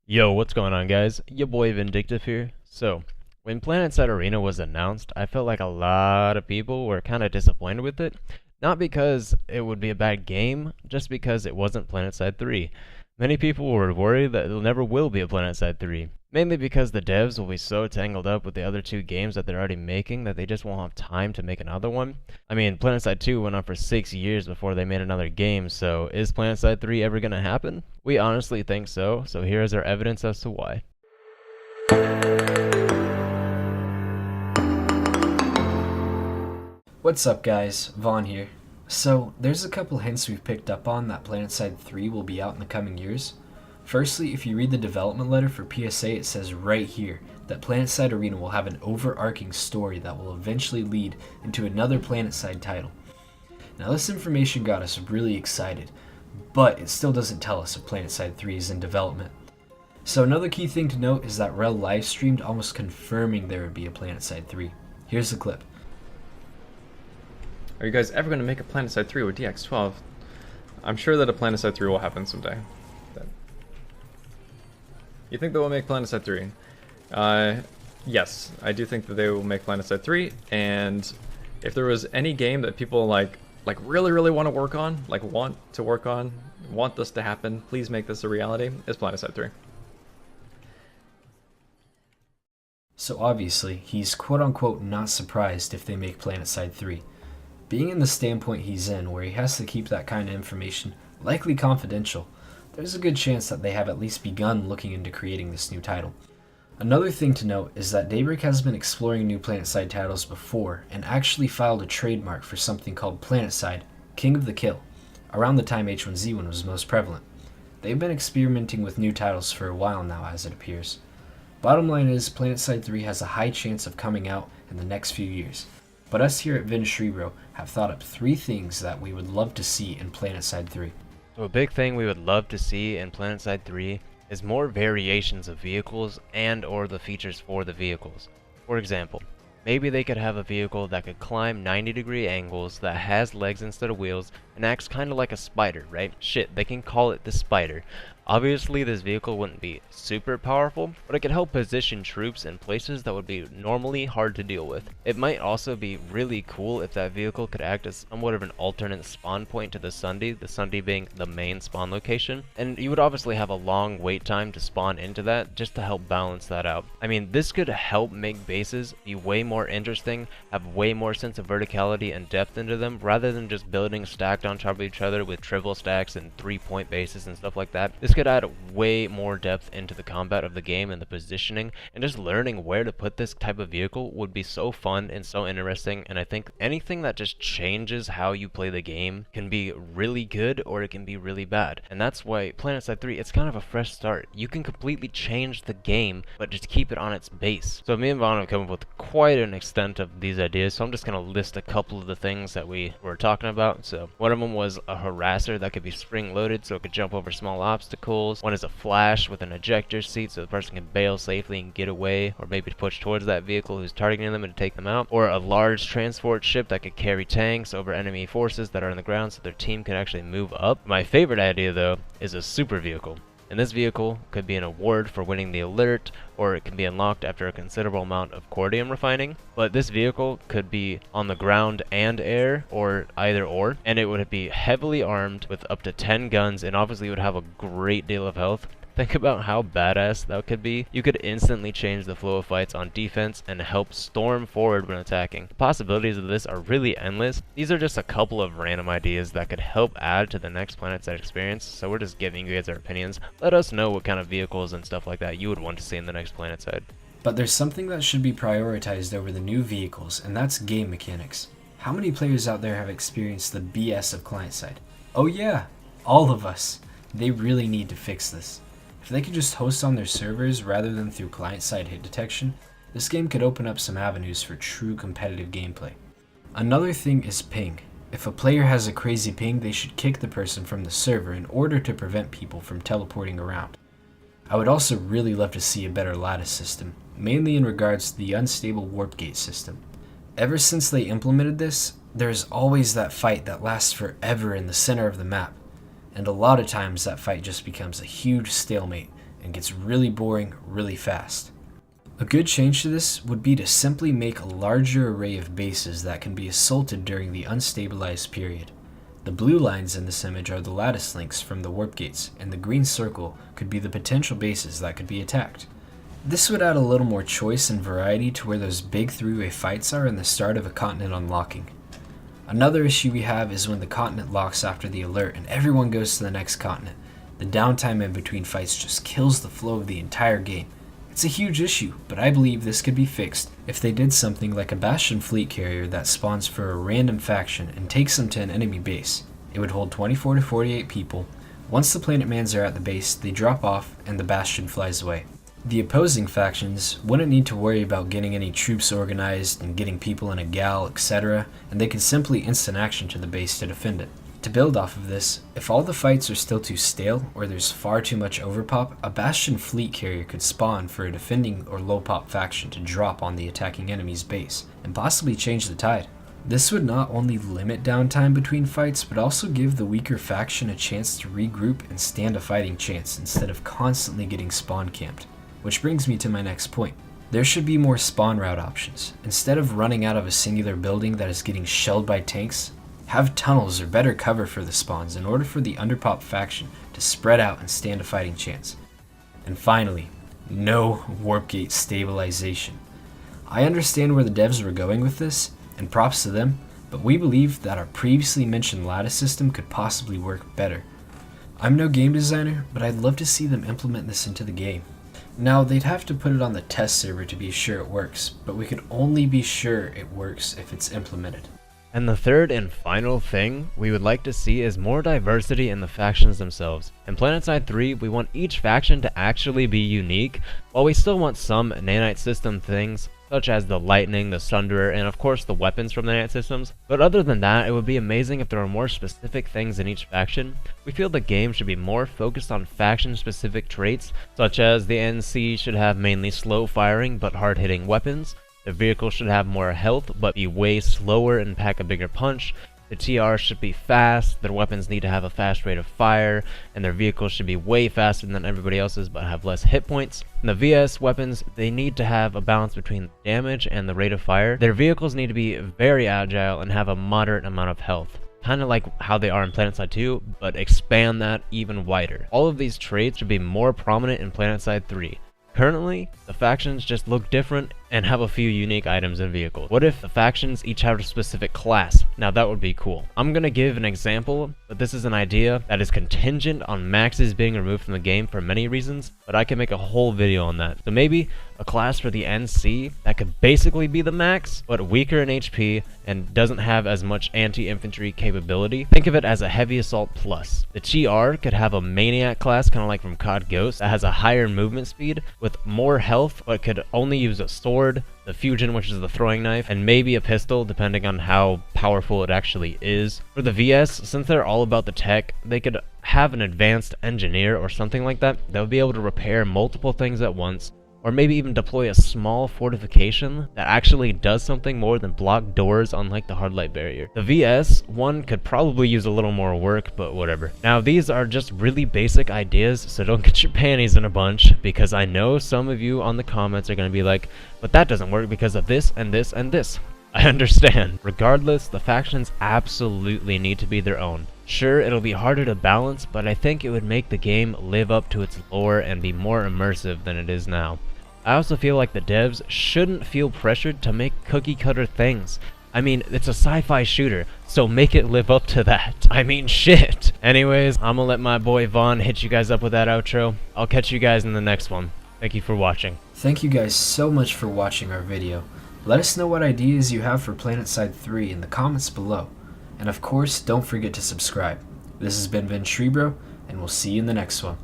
Yo, what's going on, guys? Your boy Vindictive here. So, when Planetside Arena was announced, I felt like a lot of people were kind of disappointed with it. Not because it would be a bad game, just because it wasn't Planetside 3. Many people were worried that there never will be a Planetside 3. Mainly because the devs will be so tangled up with the other two games that they're already making that they just won't have time to make another one. I mean, Planetside 2 went on for 6 years before they made another game, so is Planetside 3 ever gonna happen? We honestly think so here's our evidence as to why. What's up guys, Vaughn here. So, there's a couple hints we've picked up on that Planetside 3 will be out in the coming years. Firstly, if you read the development letter for PSA, it says right here that Planetside Arena will have an overarching story that will eventually lead into another Planetside title. Now this information got us really excited, but it still doesn't tell us if Planetside 3 is in development. So another key thing to note is that Rel live streamed almost confirming there would be a Planetside 3. Here's the clip. Are you guys ever going to make a Planetside 3 with DX12? I'm sure that a Planetside 3 will happen someday. You think they will make Planetside 3? Yes, I do think that they will make Planetside 3, and if there was any game that people really want to work on, want this to happen, please make this a reality, it's Planetside 3. So obviously, he's quote-unquote not surprised if they make Planetside 3. Being in the standpoint he's in, where he has to keep that kind of information likely confidential, there's a good chance that they have at least begun looking into creating this new title. Another thing to note is that Daybreak has been exploring new Planetside titles before and actually filed a trademark for something called Planetside, King of the Kill, around the time H1Z1 was most prevalent. They've been experimenting with new titles for a while now, as it appears. Bottom line is, Planetside 3 has a high chance of coming out in the next few years. But us here at Vinsrebro have thought up 3 things that we would love to see in Planetside 3. So a big thing we would love to see in Planetside 3 is more variations of vehicles and or the features for the vehicles. For example, maybe they could have a vehicle that could climb 90-degree angles, that has legs instead of wheels, and acts kind of like a spider, right? Shit, they can call it the Spider. Obviously, this vehicle wouldn't be super powerful, but it could help position troops in places that would be normally hard to deal with. It might also be really cool if that vehicle could act as somewhat of an alternate spawn point to the Sunday being the main spawn location, and you would obviously have a long wait time to spawn into that just to help balance that out. I mean, this could help make bases be way more interesting, have way more sense of verticality and depth into them, rather than just building stacked on top of each other with triple stacks and 3-point bases and stuff like that. This could add way more depth into the combat of the game and the positioning, and just learning where to put this type of vehicle would be so fun and so interesting. And I think anything that just changes how you play the game can be really good or it can be really bad, and that's why Planetside 3, it's kind of a fresh start. You can completely change the game but just keep it on its base. So me and Vaughn have come up with quite an extent of these ideas, so I'm just going to list a couple of the things that we were talking about. So one of them was a harasser that could be spring loaded so it could jump over small obstacles. One is a flash with an ejector seat so the person can bail safely and get away, or maybe push towards that vehicle who's targeting them and take them out. Or a large transport ship that could carry tanks over enemy forces that are on the ground so their team can actually move up. My favorite idea though is a super vehicle. And this vehicle could be an award for winning the alert, or it can be unlocked after a considerable amount of cordium refining. But this vehicle could be on the ground and air, or either or, and it would be heavily armed with up to 10 guns, and obviously would have a great deal of health. Think about how badass that could be. You could instantly change the flow of fights on defense and help storm forward when attacking. The possibilities of this are really endless. These are just a couple of random ideas that could help add to the next Planetside experience, so we're just giving you guys our opinions. Let us know what kind of vehicles and stuff like that you would want to see in the next Planetside. But there's something that should be prioritized over the new vehicles, and that's game mechanics. How many players out there have experienced the BS of client-side? Oh yeah, all of us. They really need to fix this. If they could just host on their servers rather than through client-side hit detection, this game could open up some avenues for true competitive gameplay. Another thing is ping. If a player has a crazy ping, they should kick the person from the server in order to prevent people from teleporting around. I would also really love to see a better lattice system, mainly in regards to the unstable Warpgate system. Ever since they implemented this, there's always that fight that lasts forever in the center of the map. And a lot of times that fight just becomes a huge stalemate and gets really boring really fast. A good change to this would be to simply make a larger array of bases that can be assaulted during the unstabilized period. The blue lines in this image are the lattice links from the warp gates, and the green circle could be the potential bases that could be attacked. This would add a little more choice and variety to where those big three-way fights are in the start of a continent unlocking. Another issue we have is when the continent locks after the alert and everyone goes to the next continent. The downtime in between fights just kills the flow of the entire game. It's a huge issue, but I believe this could be fixed if they did something like a Bastion fleet carrier that spawns for a random faction and takes them to an enemy base. It would hold 24 to 48 people. Once the planet mans are at the base, they drop off and the Bastion flies away. The opposing factions wouldn't need to worry about getting any troops organized and getting people in a gal, etc., and they could simply instant action to the base to defend it. To build off of this, if all the fights are still too stale or there's far too much overpop, a Bastion fleet carrier could spawn for a defending or low pop faction to drop on the attacking enemy's base, and possibly change the tide. This would not only limit downtime between fights, but also give the weaker faction a chance to regroup and stand a fighting chance instead of constantly getting spawn camped. Which brings me to my next point. There should be more spawn route options. Instead of running out of a singular building that is getting shelled by tanks, have tunnels or better cover for the spawns in order for the underpop faction to spread out and stand a fighting chance. And finally, no Warpgate Stabilization. I understand where the devs were going with this, and props to them, but we believe that our previously mentioned lattice system could possibly work better. I'm no game designer, but I'd love to see them implement this into the game. Now, they'd have to put it on the test server to be sure it works, but we could only be sure it works if it's implemented. And the third and final thing we would like to see is more diversity in the factions themselves. In Planetside 3, we want each faction to actually be unique, while we still want some nanite system things, such as the lightning, the sunderer, and of course the weapons from the nanite systems. But other than that, it would be amazing if there were more specific things in each faction. We feel the game should be more focused on faction-specific traits, such as the NC should have mainly slow firing but hard-hitting weapons. The vehicle should have more health, but be way slower and pack a bigger punch. The TR should be fast, their weapons need to have a fast rate of fire, and their vehicles should be way faster than everybody else's but have less hit points. And the VS weapons, they need to have a balance between damage and the rate of fire. Their vehicles need to be very agile and have a moderate amount of health. Kind of like how they are in Planetside 2, but expand that even wider. All of these traits should be more prominent in Planetside 3. Currently, the factions just look different and have a few unique items and vehicles. What if the factions each have a specific class? Now that would be cool. I'm gonna give an example, but this is an idea that is contingent on maxes being removed from the game for many reasons, but I can make a whole video on that. So maybe a class for the NC that could basically be the max, but weaker in HP and doesn't have as much anti-infantry capability. Think of it as a heavy assault plus. The TR could have a maniac class, kind of like from COD Ghost, that has a higher movement speed with more health, but could only use a sword, the fusion, which is the throwing knife, and maybe a pistol depending on how powerful it actually is. For the VS, since they're all about the tech, they could have an advanced engineer or something like that that would be able to repair multiple things at once, or maybe even deploy a small fortification that actually does something more than block doors unlike the hard light barrier. The VS one could probably use a little more work, but whatever. Now these are just really basic ideas, so don't get your panties in a bunch, because I know some of you on the comments are going to be like, but that doesn't work because of this and this and this. I understand. Regardless, the factions absolutely need to be their own. Sure, it'll be harder to balance, but I think it would make the game live up to its lore and be more immersive than it is now. I also feel like the devs shouldn't feel pressured to make cookie-cutter things. I mean, it's a sci-fi shooter, so make it live up to that. I mean, shit! Anyways, I'm gonna let my boy Vaughn hit you guys up with that outro. I'll catch you guys in the next one. Thank you for watching. Thank you guys so much for watching our video. Let us know what ideas you have for Planetside 3 in the comments below. And of course, don't forget to subscribe. This has been Vinsrebro, and we'll see you in the next one.